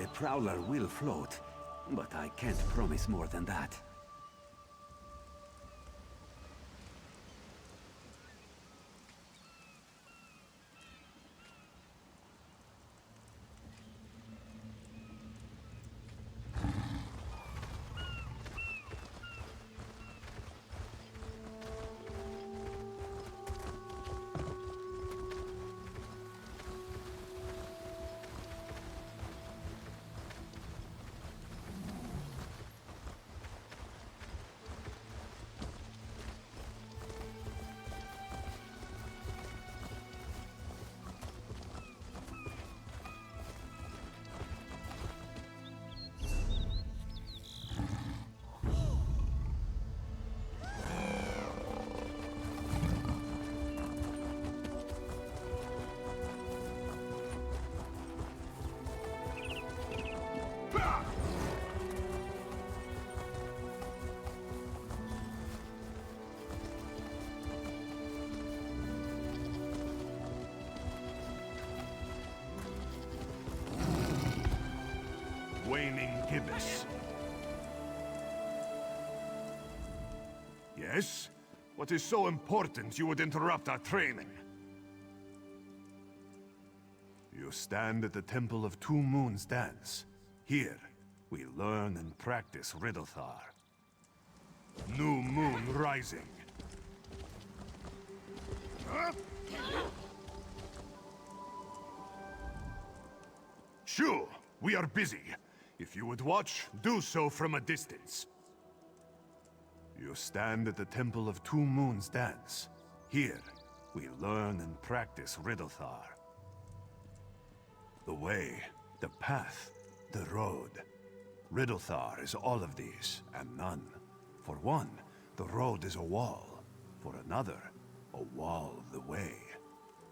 the Prowler will float, but I can't promise more than that. Waning gibbous. Yes? What is so important you would interrupt our training? You stand at the Temple of Two Moons Dance. Here, we learn and practice Riddlethar. New moon rising. Sure, we are busy. If you would watch, do so from a distance. You stand at the Temple of Two Moons Dance. Here, we learn and practice Riddlethar. The way, the path, the road. Riddlethar is all of these, and none. For one, the road is a wall. For another, a wall of the way.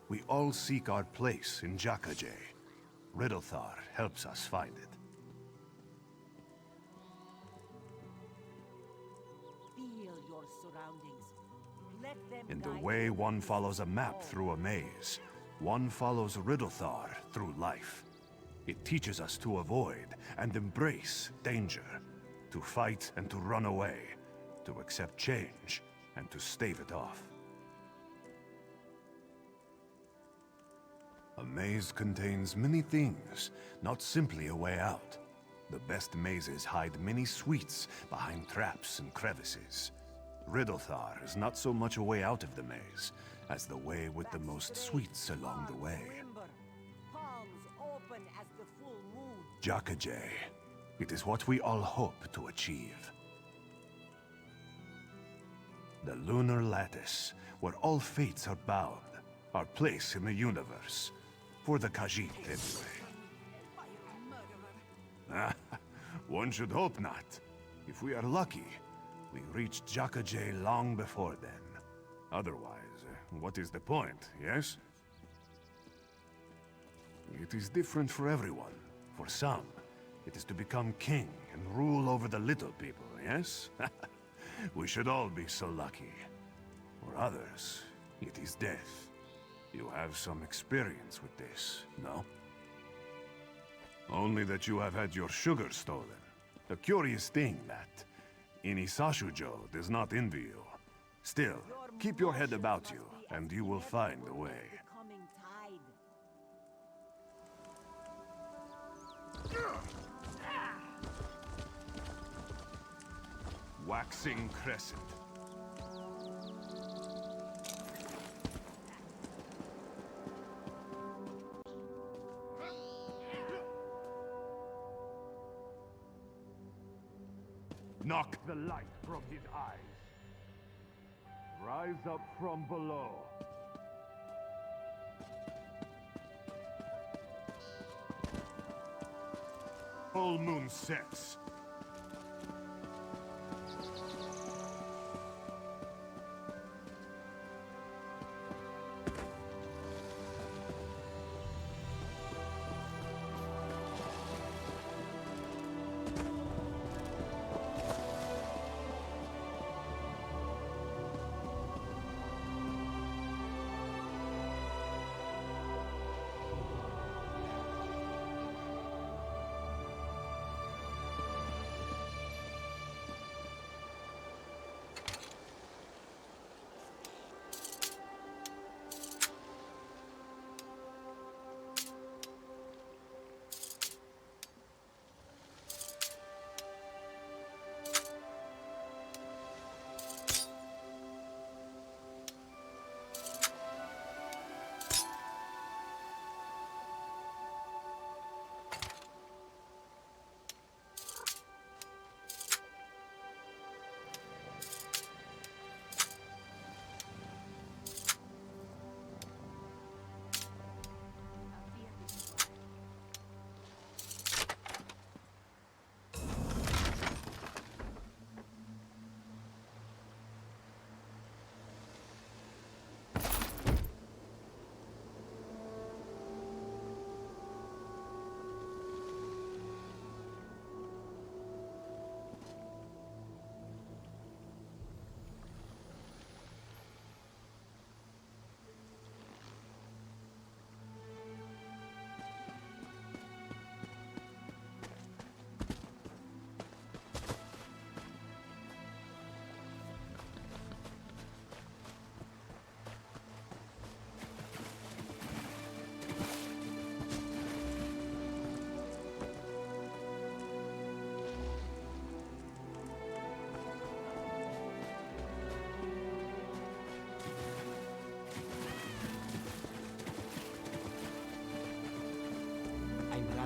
We all seek our place in Jakajay. Riddlethar helps us find it. Feel your surroundings. Let them In the guide way, you. one follows a map through a maze. One follows Riddlethar through life. It teaches us to avoid and embrace danger, to fight and to run away, to accept change and to stave it off. A maze contains many things, not simply a way out. The best mazes hide many sweets behind traps and crevices. Riddlethar is not so much a way out of the maze, as the way with the most sweets along the way. Palms open as the full moon. Jakajay. It is what we all hope to achieve. The lunar lattice, where all fates are bound. Our place in the universe. For the Khajiit, anyway. One should hope not. If we are lucky, we reach Jakajay long before then. Otherwise, what is the point, yes? It is different for everyone. For some, it is to become king and rule over the little people, yes? We should all be so lucky. For others, it is death. You have some experience with this, no? Only that you have had your sugar stolen. A curious thing that Inisashujo does not envy you. Still, keep your head about you, and you will find a way. Becoming tide. Waxing crescent. Knock the light from his eyes. Rise up from below. Full moon sets.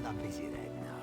rather busy right now.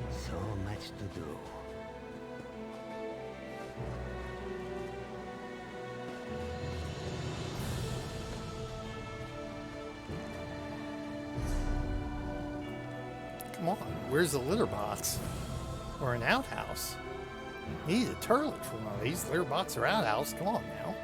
So much to do. Come on, where's the litter box? Or an outhouse? You need a turlet for one of these. Litter box or outhouse, come on now.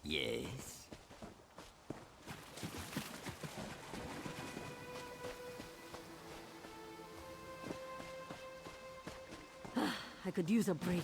Yes. I could use a break.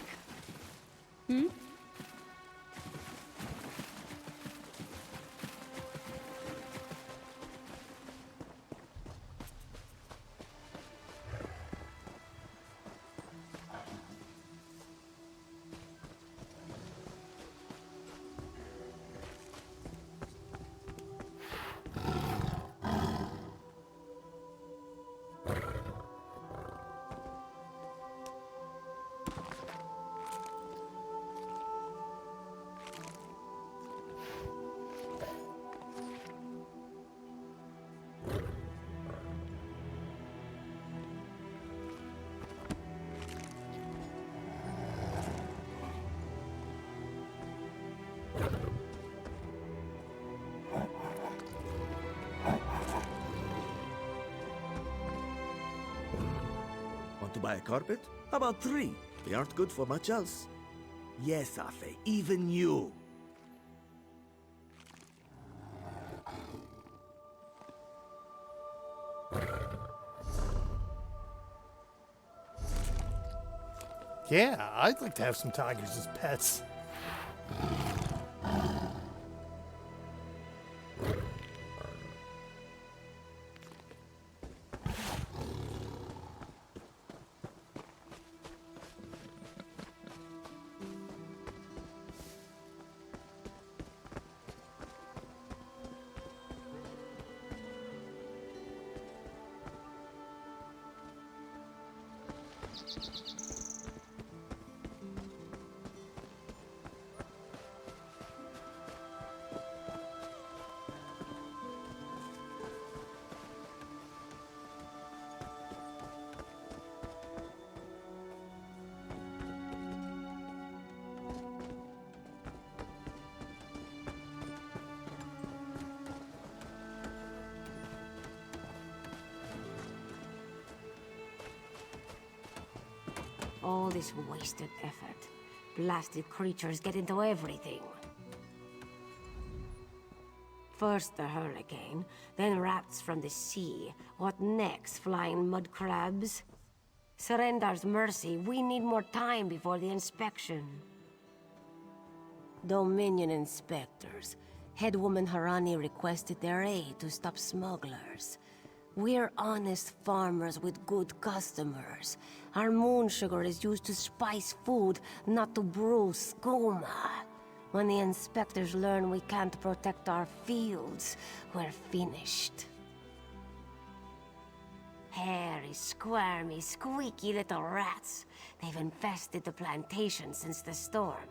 Want to buy a carpet? How about 3? They aren't good for much else. Yes, Afe, even you. Yeah, I'd like to have some tigers as pets. All this wasted effort. Blasted creatures get into everything. First the hurricane, then rats from the sea. What next, flying mud crabs? Surrender's mercy, we need more time before the inspection. Dominion inspectors. Headwoman Harani requested their aid to stop smugglers. We're honest farmers with good customers. Our moon sugar is used to spice food, not to brew skooma. When the inspectors learn we can't protect our fields, we're finished. Hairy, squirmy, squeaky little rats. They've infested the plantation since the storm.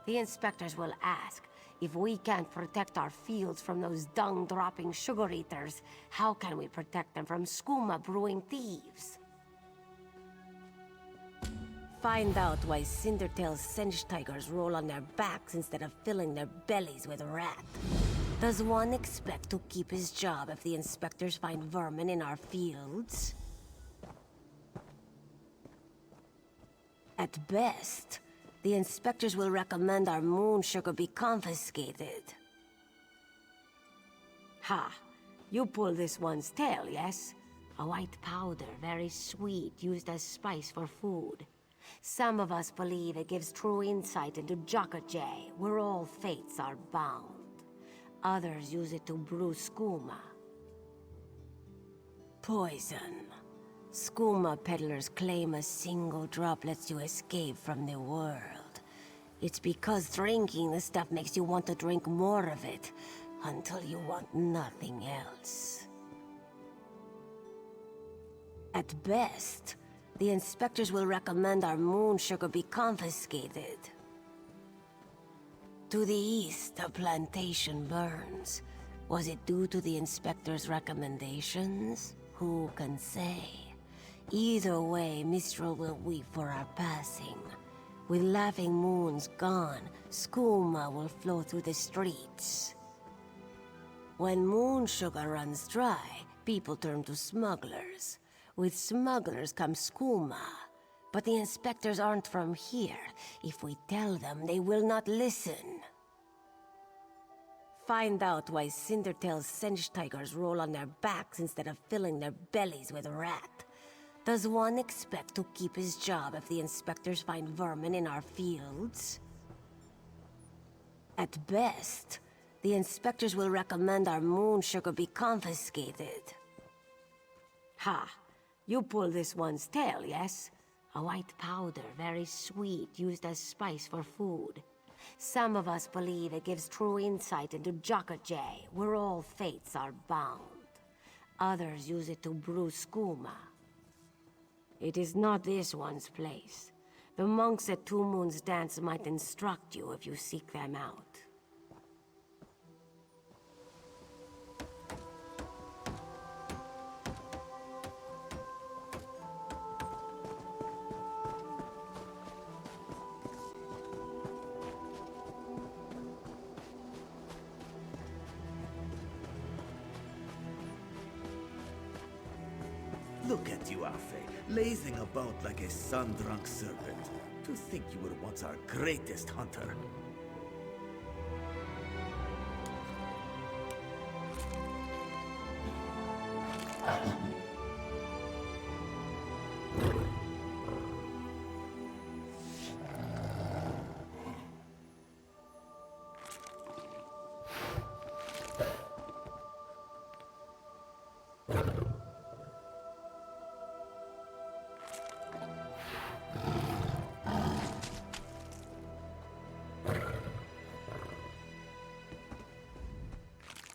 The inspectors will ask, if we can't protect our fields from those dung-dropping sugar-eaters, how can we protect them from Skooma brewing thieves? Find out why Cindertail's Sench tigers roll on their backs instead of filling their bellies with rat. Does one expect to keep his job if the inspectors find vermin in our fields? At best, the inspectors will recommend our moon sugar be confiscated. Ha! You pull this one's tail, yes? A white powder, very sweet, used as spice for food. Some of us believe it gives true insight into Jokajay, where all fates are bound. Others use it to brew skooma. Poison. Skooma peddlers claim a single drop lets you escape from the world. It's because drinking the stuff makes you want to drink more of it, until you want nothing else. At best, the inspectors will recommend our moon sugar be confiscated. To the east, a plantation burns. Was it due to the inspector's recommendations? Who can say? Either way, Mistral will weep for our passing. With laughing moons gone, skooma will flow through the streets. When moon sugar runs dry, people turn to smugglers. With smugglers comes skooma. But the inspectors aren't from here. If we tell them, they will not listen. Find out why Cindertail's Sench tigers roll on their backs instead of filling their bellies with rat. Does one expect to keep his job if the inspectors find vermin in our fields? At best, the inspectors will recommend our moon sugar be confiscated. Ha! You pull this one's tail, yes? A white powder, very sweet, used as spice for food. Some of us believe it gives true insight into Jokajay, where all fates are bound. Others use it to brew skooma. It is not this one's place. The monks at Two Moons Dance might instruct you if you seek them out. Look at you, Afe, lazing about like a sun-drunk serpent. To think you were once our greatest hunter.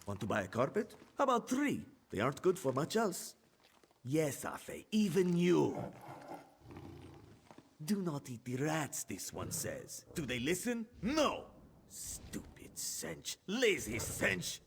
Want to buy a carpet? How about 3? They aren't good for much else. Yes, Afe, even you. Do not eat the rats, this one says. Do they listen? No! Stupid Sench. Lazy Sench.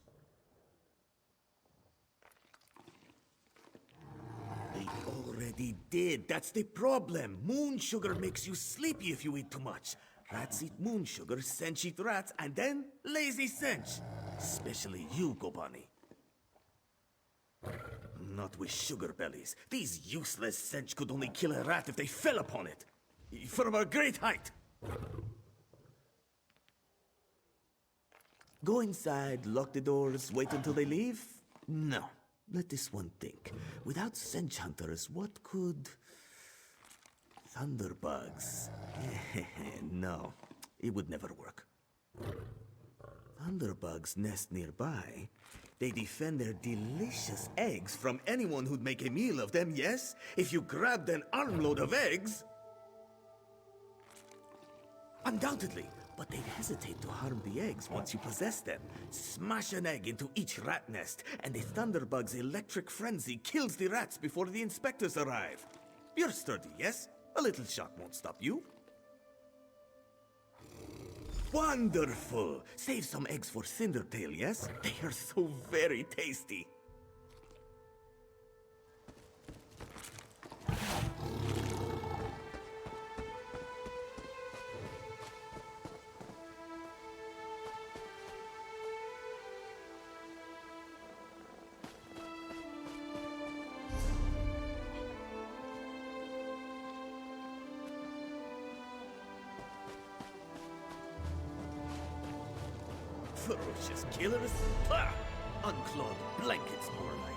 They already did. That's the problem. Moon sugar makes you sleepy if you eat too much. Rats eat moon sugar, Sench eat rats, and then lazy Sench. Especially you, Gobani. Not with sugar bellies. These useless Sench could only kill a rat if they fell upon it. From a great height. Go inside, lock the doors, wait until they leave? No. Let this one think. Without Sench hunters, what could... Thunderbugs. No, it would never work. Thunderbugs nest nearby. They defend their delicious eggs from anyone who'd make a meal of them, yes? If you grabbed an armload of eggs... Undoubtedly, but they hesitate to harm the eggs once you possess them. Smash an egg into each rat nest, and the Thunderbug's electric frenzy kills the rats before the inspectors arrive. You're sturdy, yes? A little shock won't stop you. Wonderful! Save some eggs for Cindertail, yes? They are so very tasty. Ferocious killers? Pah! Unclawed blankets, more like.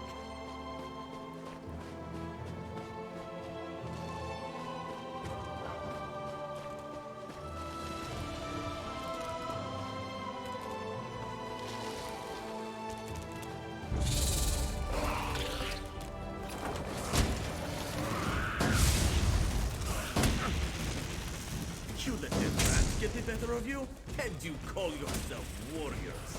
You let them rats get the better of you? And you call yourself warriors?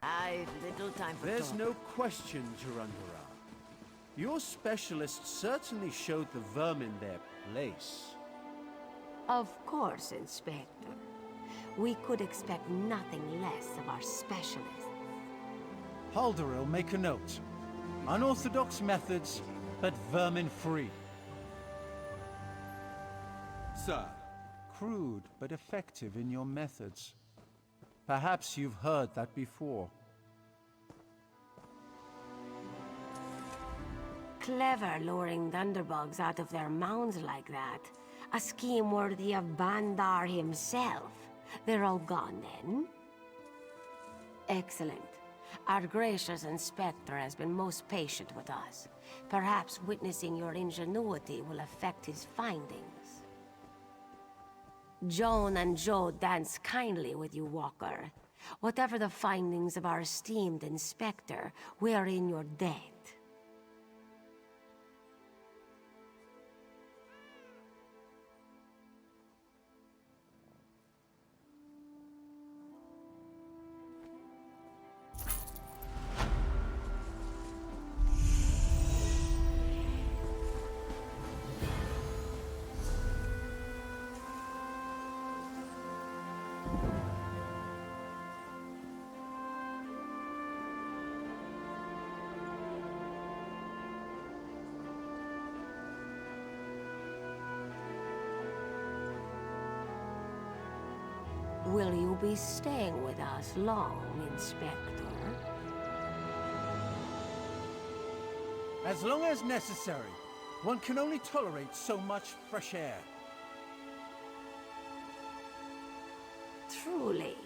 I've little time for There's talk. no question, Durandara. Your specialists certainly showed the vermin their place. Of course, Inspector. We could expect nothing less of our specialists. Halderil, make a note. Unorthodox methods, but vermin-free. Sir, Crude, but effective in your methods. Perhaps you've heard that before. Clever luring thunderbugs out of their mounds like that. A scheme worthy of Bandar himself. They're all gone then? Excellent. Our gracious Inspector has been most patient with us. Perhaps witnessing your ingenuity will affect his findings. Joan and Joe dance kindly with you, Walker. Whatever the findings of our esteemed Inspector, we are in your debt. Will you be staying with us long, Inspector? As long as necessary. One can only tolerate so much fresh air. Truly.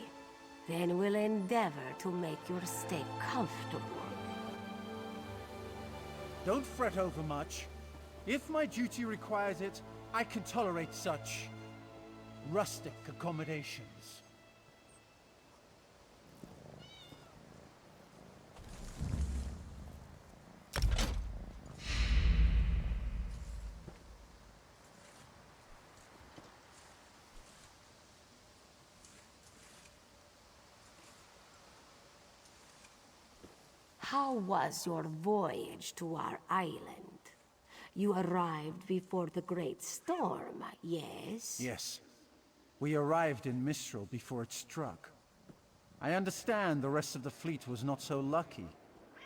Then we'll endeavor to make your stay comfortable. Don't fret over much. If my duty requires it, I can tolerate such rustic accommodations. How was your voyage to our island? You arrived before the great storm, yes? Yes. We arrived in Mistral before it struck. I understand the rest of the fleet was not so lucky.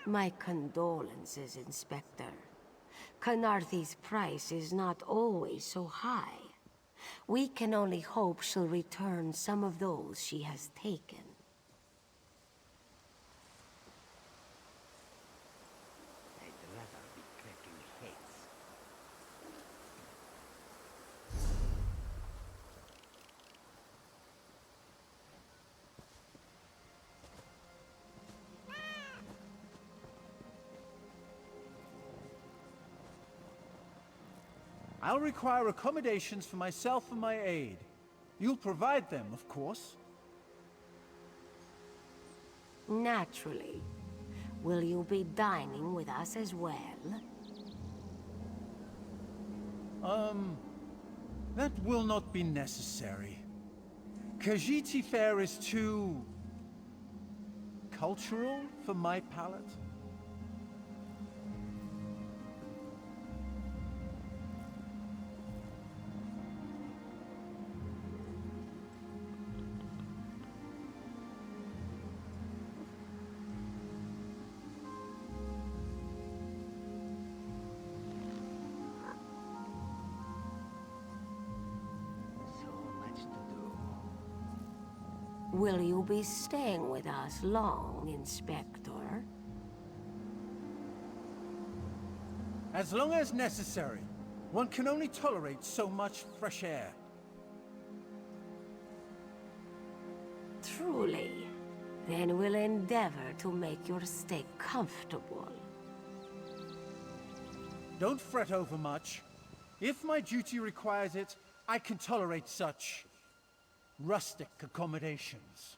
My condolences, Inspector. Khenarth's price is not always so high. We can only hope she'll return some of those she has taken. I'll require accommodations for myself and my aide. You'll provide them, of course. Naturally. Will you be dining with us as well? That will not be necessary. Khajiit fare is too cultural for my palate. Will you be staying with us long, Inspector? As long as necessary. One can only tolerate so much fresh air. Truly. Then we'll endeavor to make your stay comfortable. Don't fret over much. If my duty requires it, I can tolerate such rustic accommodations.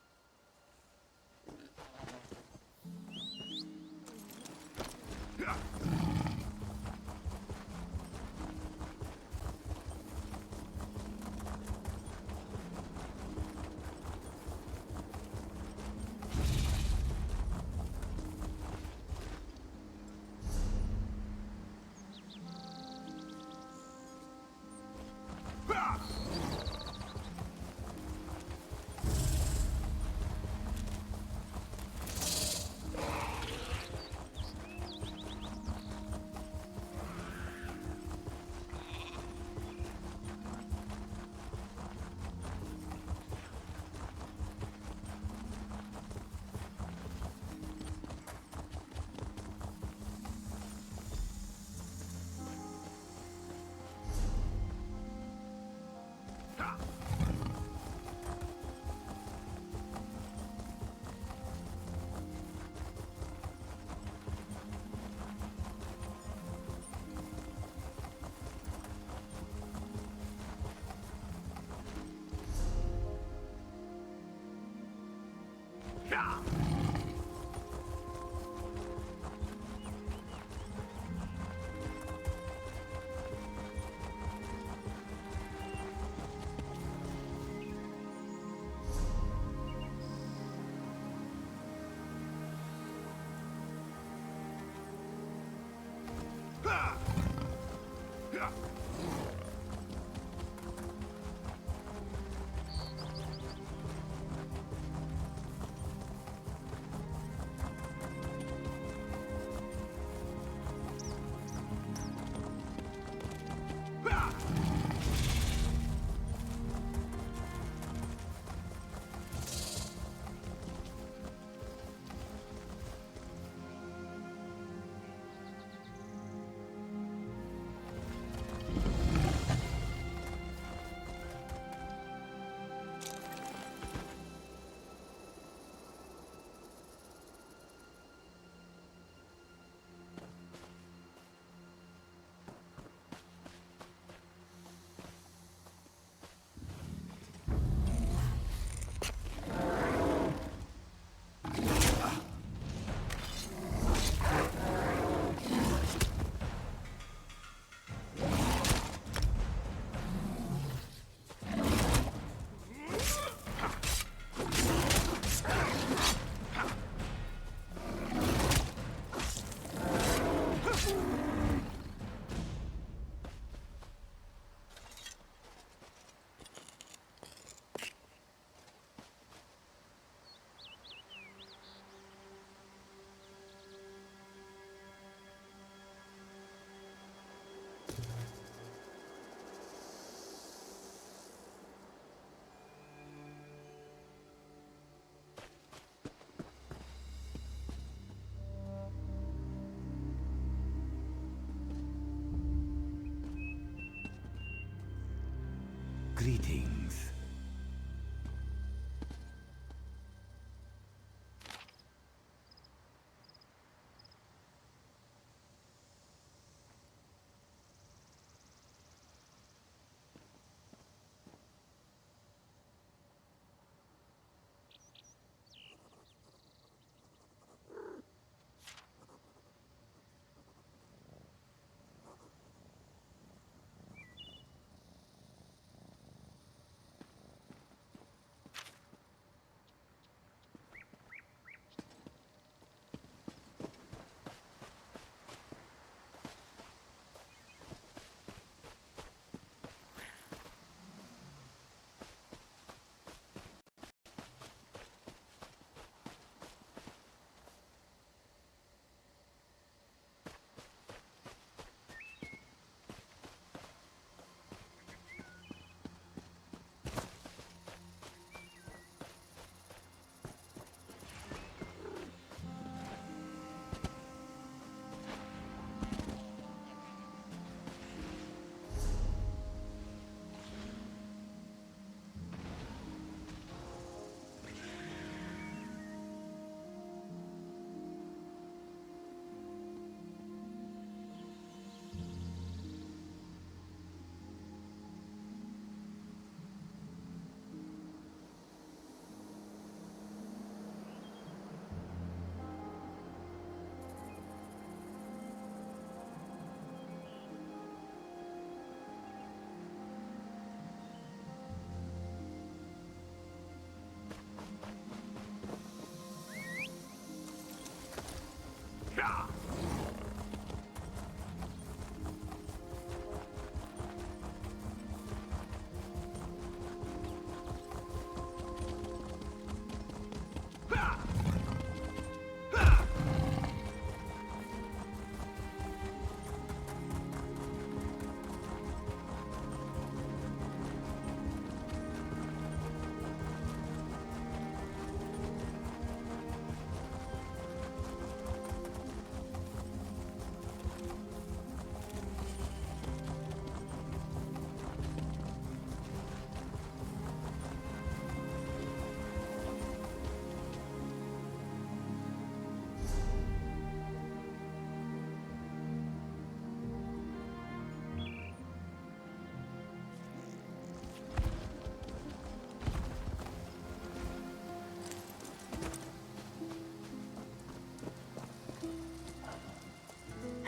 Greetings.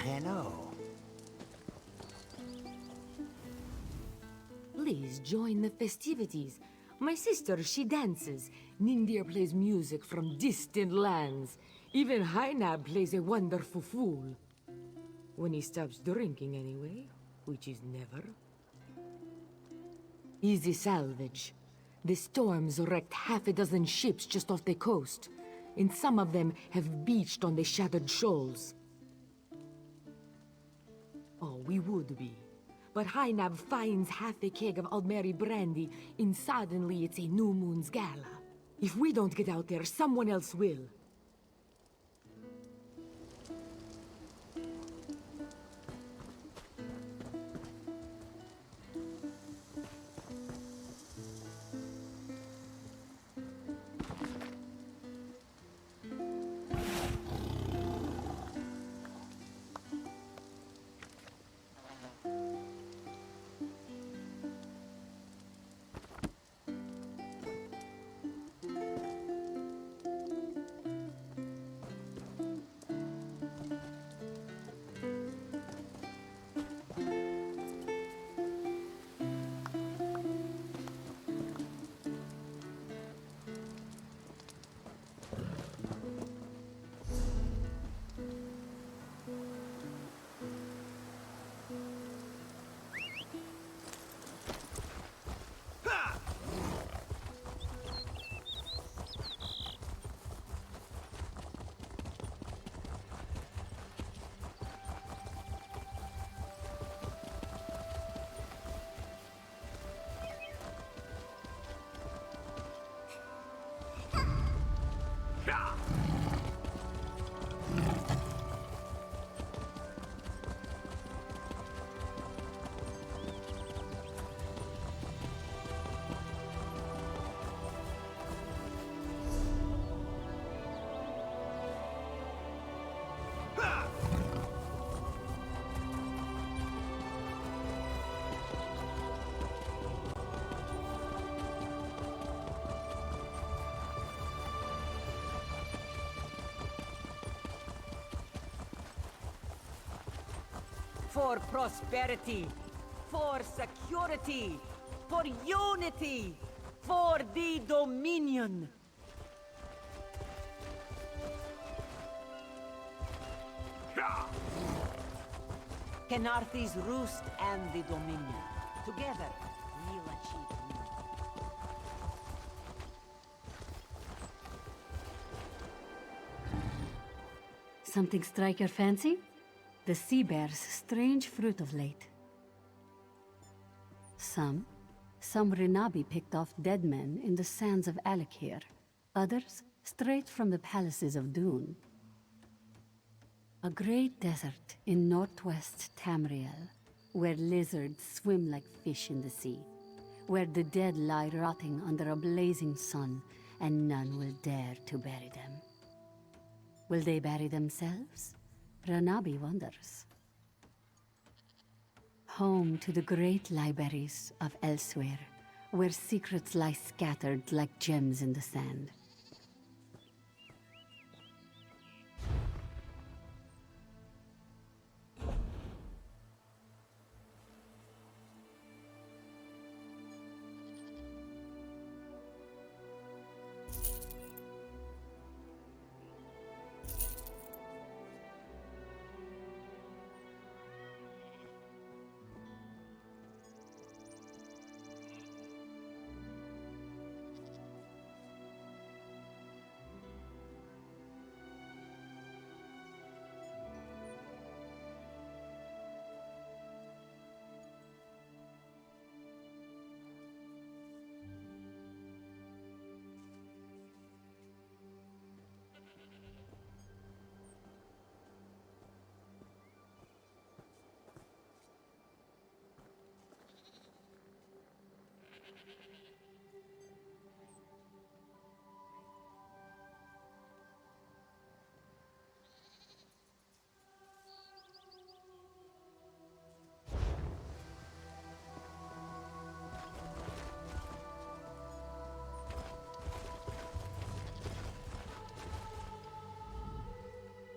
Hello. Please join the festivities. My sister, she dances. Nindir plays music from distant lands. Even Hainab plays a wonderful fool. When he stops drinking anyway, which is never. Easy salvage. The storms wrecked half a dozen ships just off the coast, and some of them have beached on the shattered shoals. Oh, we would be. But Hainab finds half a keg of Aldmeri brandy, and suddenly it's a new moon's gala. If we don't get out there, someone else will. For prosperity, for security, for unity, for the Dominion. Khenarth's Roost and the Dominion. Together, we'll achieve unity. Something strike your fancy? The sea bear's strange fruit of late. Some Renabi picked off dead men in the sands of Alakir. Others, straight from the palaces of Dune. A great desert in northwest Tamriel, where lizards swim like fish in the sea, where the dead lie rotting under a blazing sun, and none will dare to bury them. Will they bury themselves? Ranabi wonders. Home to the great libraries of elsewhere, where secrets lie scattered like gems in the sand.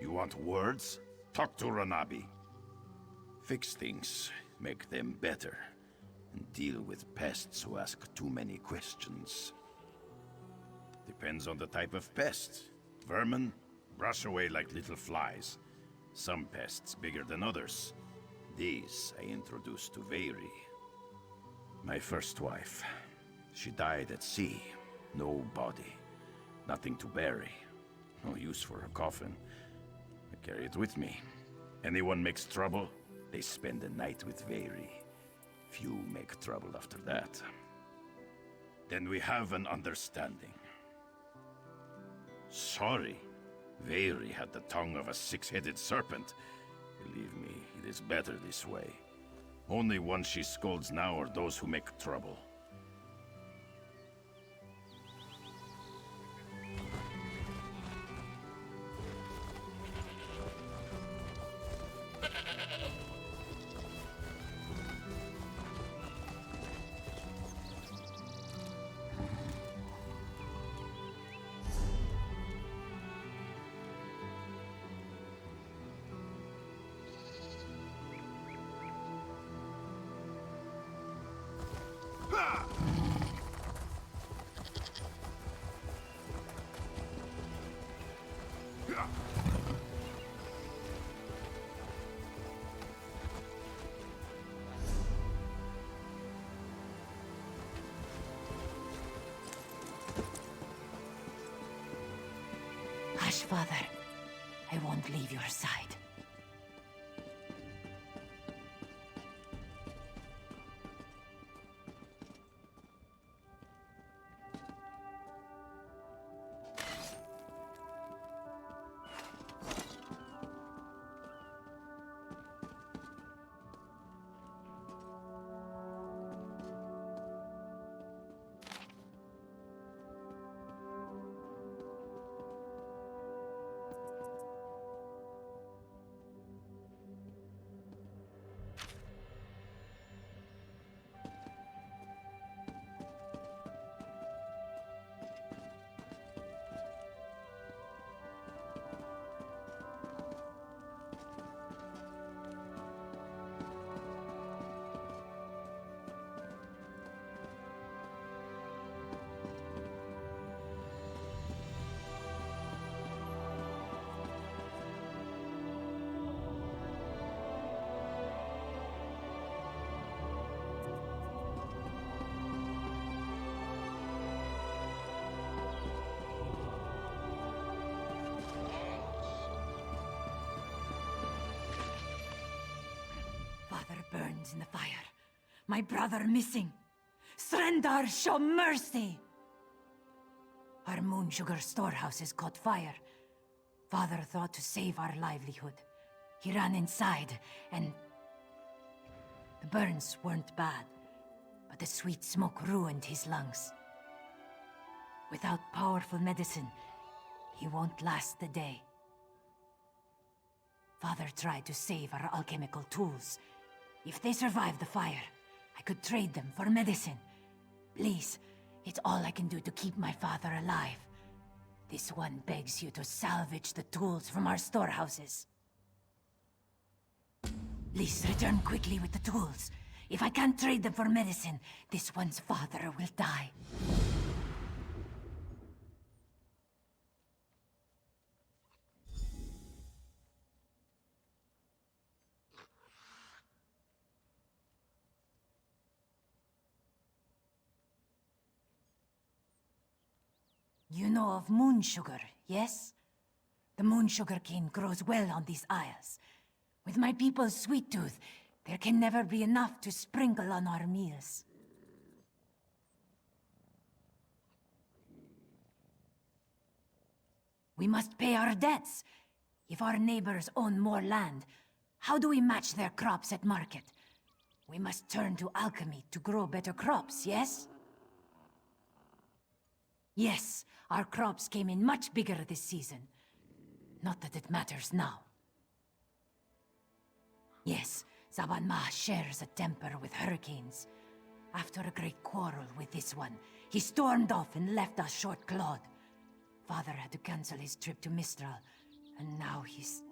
You want words? Talk to Ranabi. Fix things, make them better, and deal with pests who ask too many questions. Depends on the type of pest. Vermin brush away like little flies. Some pests bigger than others. These I introduced to Veiri. My first wife. She died at sea. No body. Nothing to bury. No use for a coffin. I carry it with me. Anyone makes trouble, they spend the night with Veiri. Few make trouble after that. Then we have an understanding. Sorry. Veiri had the tongue of a six-headed serpent. Believe me, it is better this way. Only ones she scolds now are those who make trouble. Hush, Father. I won't leave your side. My brother missing. Srendar, show mercy! Our moon sugar storehouses caught fire. Father thought to save our livelihood. He ran inside, and... the burns weren't bad, but the sweet smoke ruined his lungs. Without powerful medicine, he won't last the day. Father tried to save our alchemical tools. If they survive the fire, I could trade them for medicine. Please, it's all I can do to keep my father alive. This one begs you to salvage the tools from our storehouses. Please return quickly with the tools. If I can't trade them for medicine, this one's father will die. You know of moon sugar, yes? The moon sugar cane grows well on these isles. With my people's sweet tooth, there can never be enough to sprinkle on our meals. We must pay our debts. If our neighbors own more land, how do we match their crops at market? We must turn to alchemy to grow better crops, yes? Yes, our crops came in much bigger this season. Not that it matters now. Yes, Zabanma shares a temper with hurricanes. After a great quarrel with this one, he stormed off and left us short-clawed. Father had to cancel his trip to Mistral, and now he's...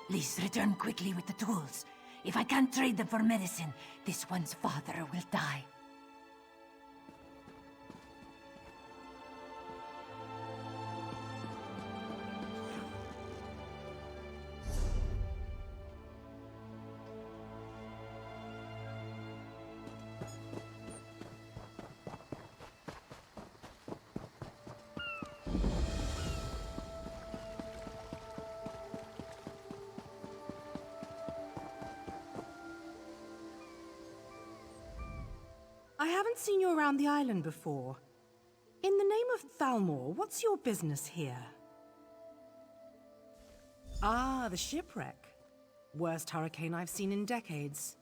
Please return quickly with the tools. If I can't trade them for medicine, this one's father will die. I haven't seen you around the island before. In the name of Thalmor, what's your business here? Ah, the shipwreck. Worst hurricane I've seen in decades.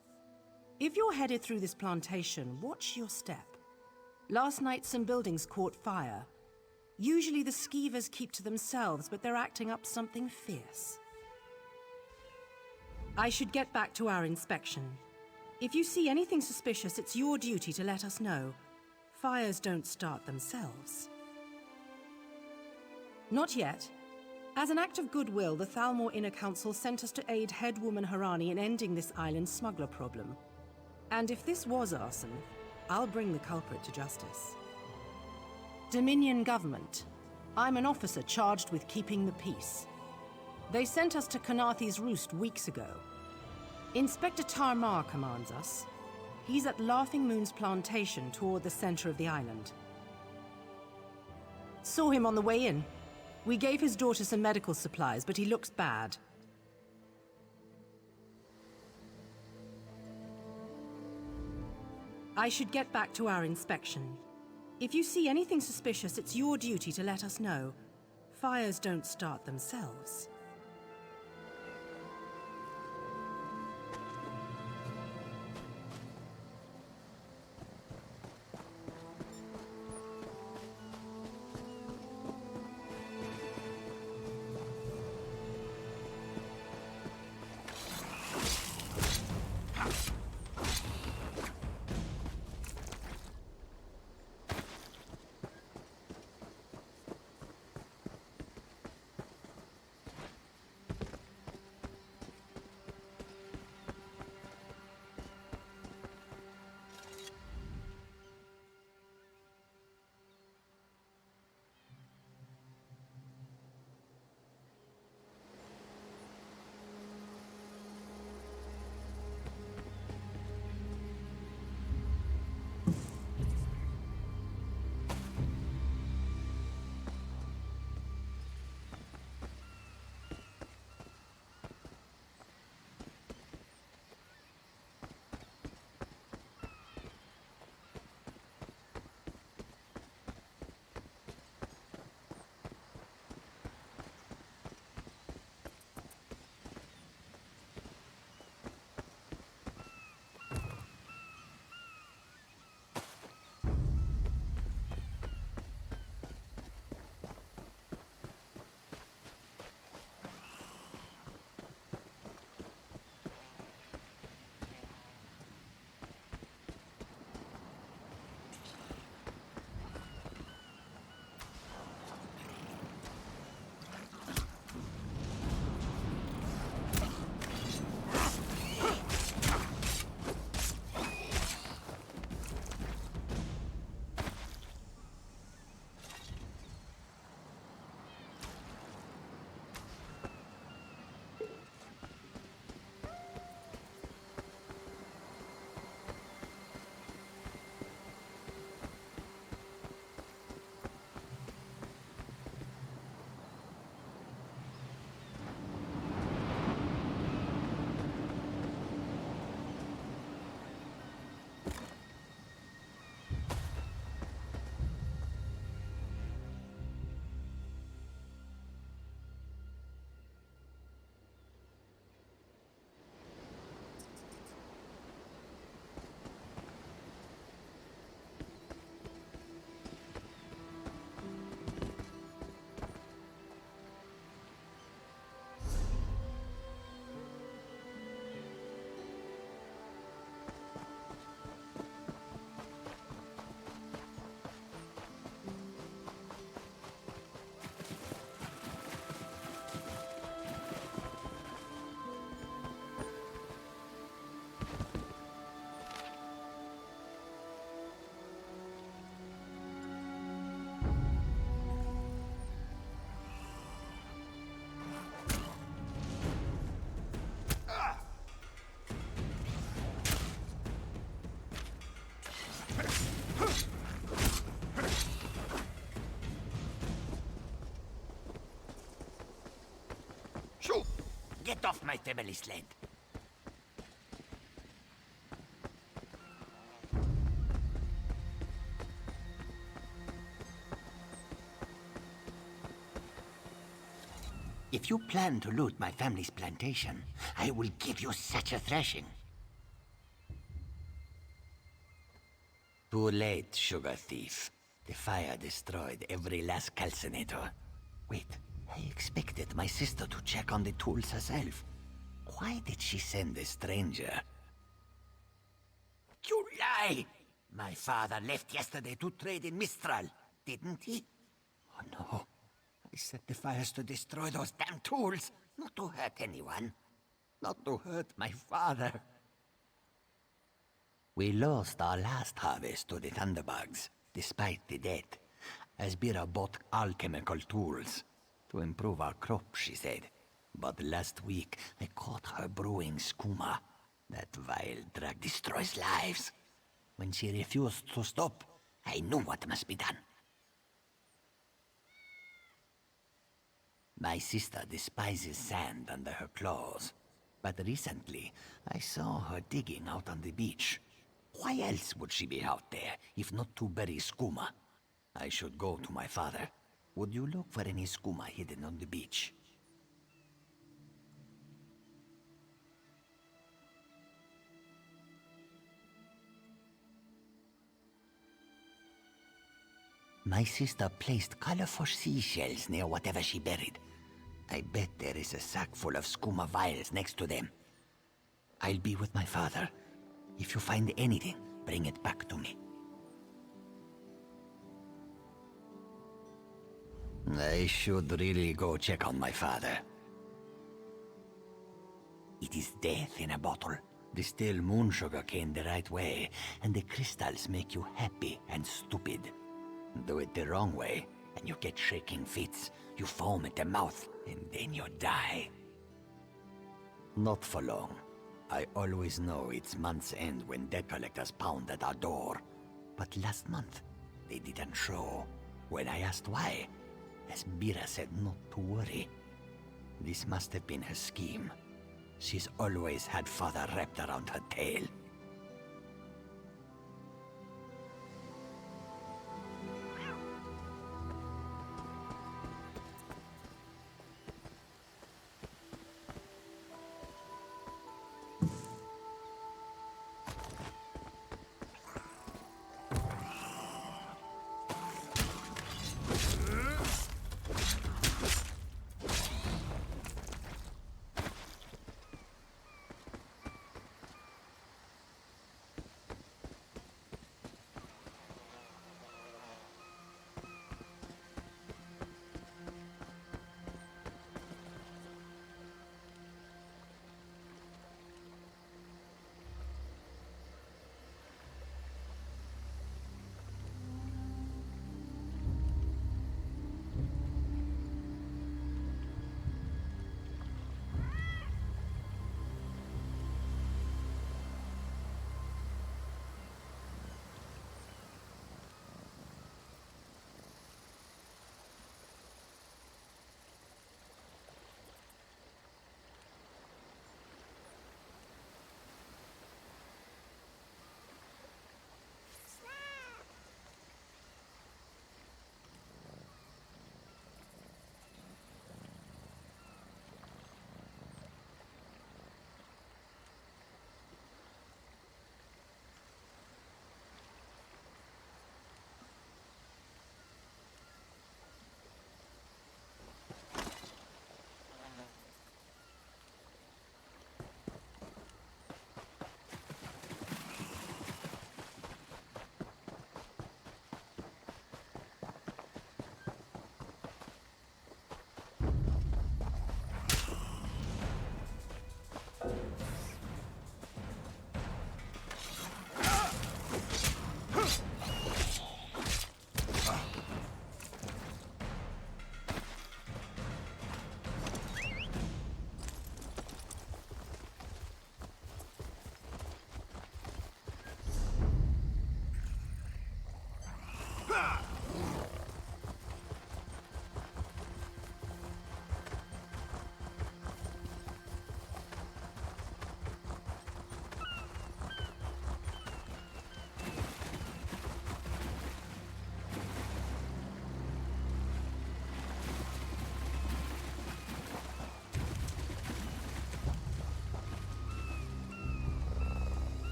If you're headed through this plantation, watch your step. Last night some buildings caught fire. Usually the skeevers keep to themselves, but they're acting up something fierce. I should get back to our inspection. If you see anything suspicious, it's your duty to let us know. Fires don't start themselves. Not yet. As an act of goodwill, the Thalmor Inner Council sent us to aid Headwoman Harani in ending this island's smuggler problem. And if this was arson, I'll bring the culprit to justice. Dominion government. I'm an officer charged with keeping the peace. They sent us to Khenarth's Roost weeks ago. Inspector Tarmar commands us. He's at Laughing Moon's plantation toward the center of the island. Saw him on the way in. We gave his daughter some medical supplies, but he looks bad. I should get back to our inspection. If you see anything suspicious, it's your duty to let us know. Fires don't start themselves. Get off my family's land. If you plan to loot my family's plantation, I will give you such a thrashing. Too late, sugar thief. The fire destroyed every last calcinator. Wait, I expected my sister to check on the tools herself. Why did she send a stranger? You lie! My father left yesterday to trade in Mistral, didn't he? Oh no. I set the fires to destroy those damn tools, not to hurt anyone. Not to hurt my father. We lost our last harvest to the Thunderbugs, despite the debt. Asbira bought alchemical tools to improve our crop, she said. But last week, I caught her brewing Skooma. That vile drug destroys lives. When she refused to stop, I knew what must be done. My sister despises sand under her claws. But recently, I saw her digging out on the beach. Why else would she be out there, if not to bury Skooma? I should go to my father. Would you look for any Skooma hidden on the beach? My sister placed colorful seashells near whatever she buried. I bet there is a sack full of Skooma vials next to them. I'll be with my father. If you find anything, bring it back to me. I should really go check on my father. It is death in a bottle. Distill moon sugar cane the right way, and the crystals make you happy and stupid. Do it the wrong way, and you get shaking fits. You foam at the mouth, and then you die. Not for long. I always know it's month's end when debt collectors pound at our door. But last month, they didn't show. When I asked why, Asbira said not to worry. This must have been her scheme. She's always had father wrapped around her tail.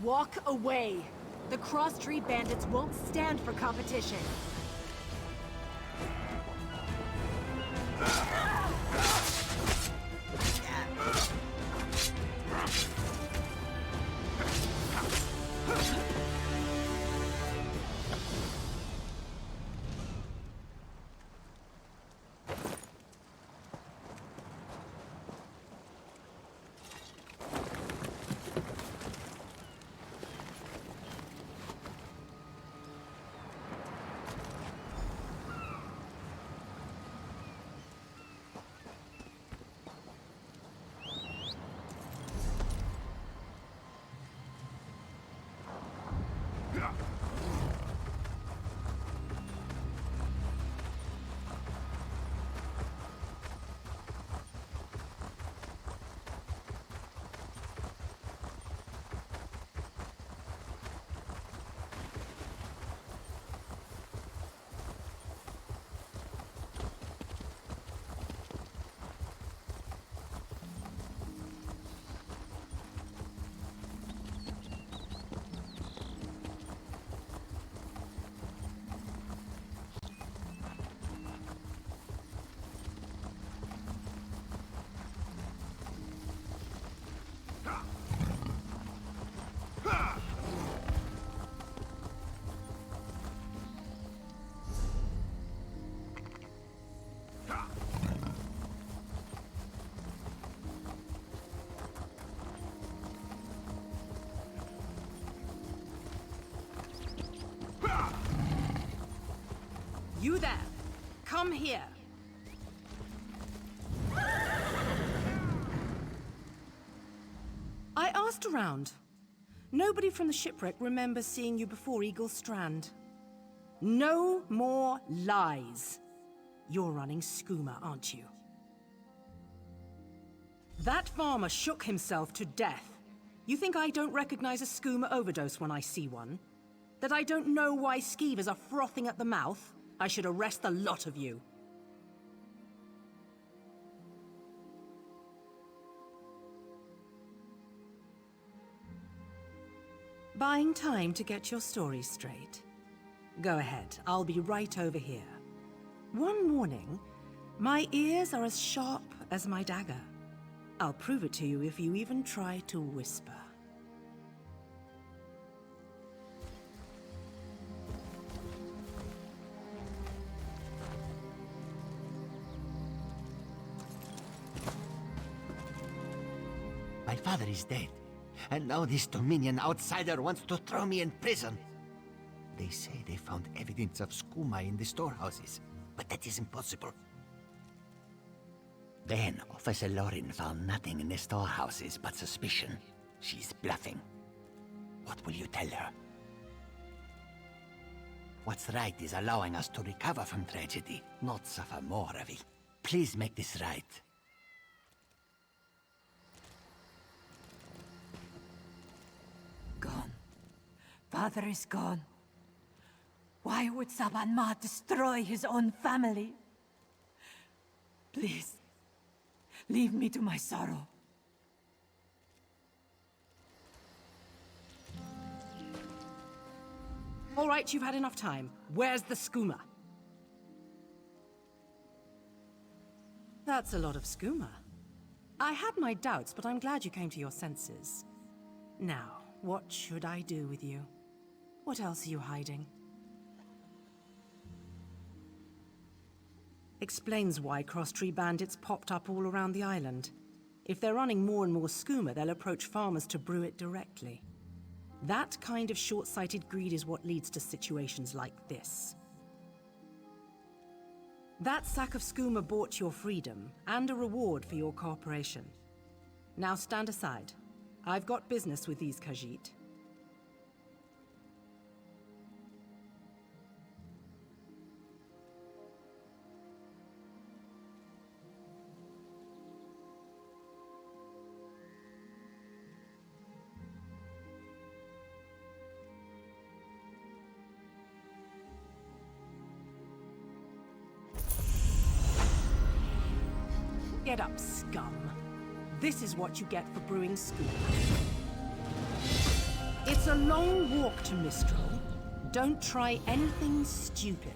Walk away. The cross-street bandits won't stand for competition. You there! Come here! I asked around. Nobody from the shipwreck remembers seeing you before Eagle Strand. No more lies. You're running Skooma, aren't you? That farmer shook himself to death. You think I don't recognize a Skooma overdose when I see one? That I don't know why skeevers are frothing at the mouth? I should arrest the lot of you. Buying time to get your story straight? Go ahead, I'll be right over here. One morning, my ears are as sharp as my dagger. I'll prove it to you if you even try to whisper. My father is dead, and now this Dominion outsider wants to throw me in prison. They say they found evidence of Skooma in the storehouses, but that is impossible. Then Officer Lauren found nothing in the storehouses but suspicion. She's bluffing. What will you tell her? What's right is allowing us to recover from tragedy, not suffer more of it. Please make this right. Gone. Father is gone. Why would Saban Ma destroy his own family? Please, leave me to my sorrow. All right, you've had enough time. Where's the Skooma? That's a lot of Skooma. I had my doubts, but I'm glad you came to your senses. Now, what should I do with you? What else are you hiding? Explains why cross-tree bandits popped up all around the island. If they're running more and more Skooma, they'll approach farmers to brew it directly. That kind of short-sighted greed is what leads to situations like this. That sack of Skooma bought your freedom, and a reward for your cooperation. Now stand aside. I've got business with these Khajiit. Get up, scum. This is what you get for brewing Skooma. It's It's a long walk to Mistral. Don't try anything stupid.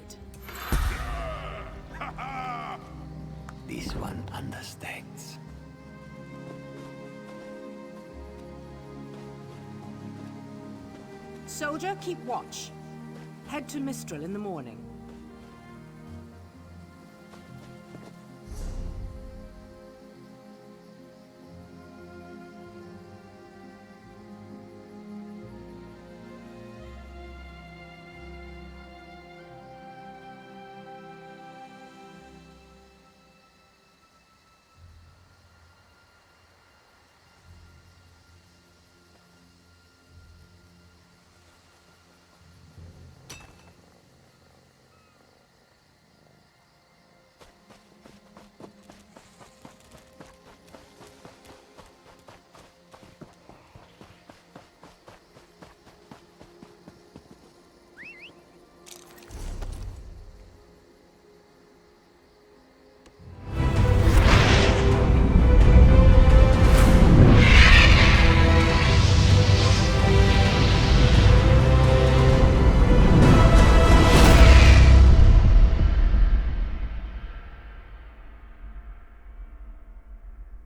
This one understands. Soldier, keep watch. Head to Mistral in the morning.